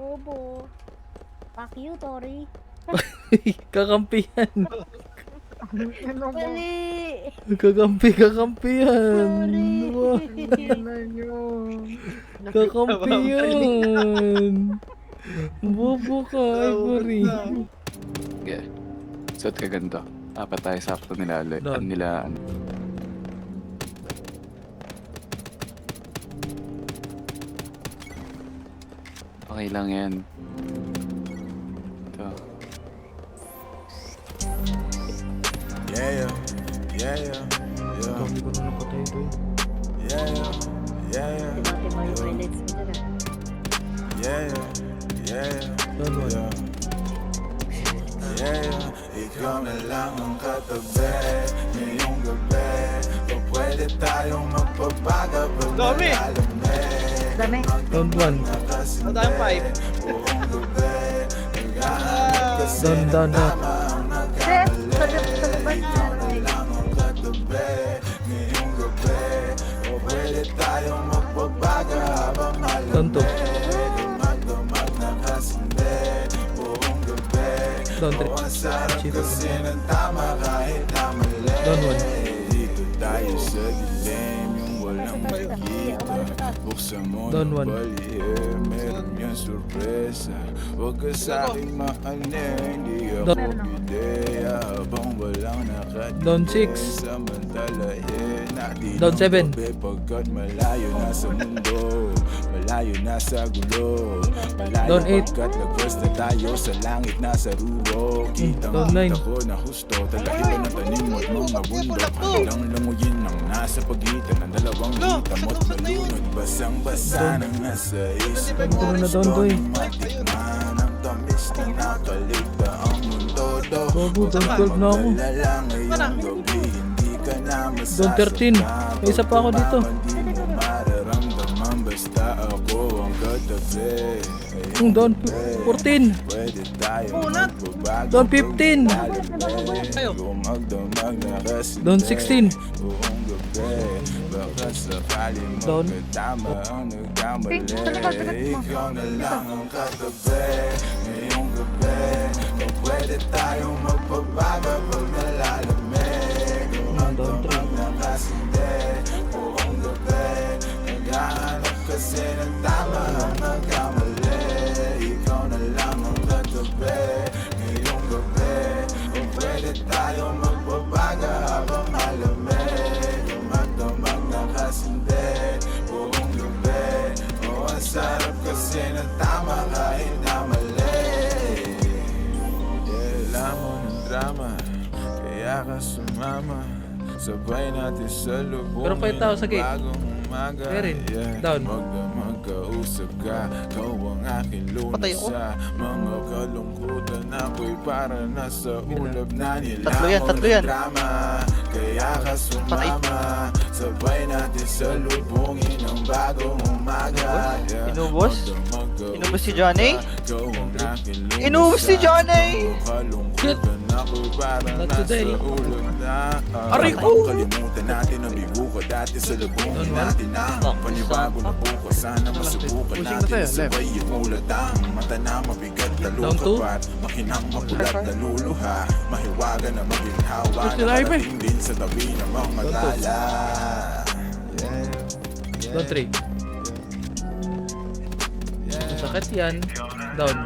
Bobo. Fuck you, Tori. Kakampihan. Ano ba? Mali! Kakampihan. Wow. Ano nyo? Kakampihan. Bobo ka, Ivory. Yeah. Suot ka ganito. Apat tayo sakto nila. Doon. Nila. Okay lang yan. Ito. Yeah, yeah, yeah, yeah, Dami ko na napatay doon. yeah, yeah, Diba yung highlights mo dyan ah. yeah, yeah, Doon, one. yeah. Ikaw na lang ang katabi ngayong gabi. O pwede tayong magpabaga pag Dami! malalamig. Dami. Round 1. Ano tayong 5? Buong gabi naghahanap kasi Down, down, down. Chef, sa labas na. lang ang katabi ngayong gabi. O pwede tayong magpabaga habang Down 2. Magdamag na kasindi buong gabi. Down 3. Ang sarap kasi ng tama kahit na mali. Down 1. Dito tayo sa dilim yung walang makikita. Buksan mo Down ng one. balihe, meron yung sorpresa. Huwag ka sa'king maanin, hindi ako Down. ideya. Habang walang nakatid Down 6. samantalahin natin Down ang 7. gabi. Pagkat malayo na sa mundo, malayo na sa gulo, malayo Down 8. pagkat nag-first na tayo sa langit na sa ruo. Kitang Down 9. ko na husto, talakipan ng tanim mo't mga bundok. Hanggang languyin ang nasa pagitan ng dalawang hita mo't malunod. Basang-basa ng nasa isip Down ko na down, boy. matikman ang tamis na nakaligta ang mundo. Bobo, down 12 na ako. Magalala ngayong gabi, hindi ka na Down 13. May isa pa ako dito. Hindi mo mararamdaman basta ako ang katabi. Down 14. Pwede tayo Unat. magbabago. Down 15. Kayo. Gumagdamag na kasi Down 16. buong gabi. Baka sakali Down. magkatama ang nagkamali. Sa likod, sa likod mo. Ikaw na lang ang katabi ngayong gabi. Kung pwede tayong magpabago pag nalalamig. Gumagdamag na kasindi buong gabi. Naghahanap kasi ng tama ang nagkamali. Ikaw na lang ang katabi ngayong gabi. Kung pwede tayong magpabaga habang malamig. Gumagdamag na kasindi buong gabi. O ang sarap kasi ng tama kahit na mali. Alam mo ng drama, kaya ka sumama. Sabay natin sa lubong. Pero fight tao sa gate. Bagong umaga. Erin, down. Magkausap ka, kau ang aking Patay lunas ako. sa mga kalungkutan. Ako'y para nasa ulap na nilamang Tatlo yan, tatlo yan. ng drama. Kaya ka sumama, sabay natin sa lubongin ng bagong umaga. Inubos? Magdamag-kausap Inubos si Johnny? Ikaw ang aking lunas Inubos si Johnny! Kalungkutan ako'y para Not nasa today. ulap na. Aray ko! Kalimutan natin ang bigo ko dati sa lubongin natin na panibago na bukas. Sana masubukan Pushing na natin tayo, sabay imulat ang mata na mabigat na Down two. lukapat. Makinang mapulat na luluha, mahiwaga na maginhawa Push na nila, Ipe. karating din sa tabi ng mga tala. Down 3. Masakit yan. Down.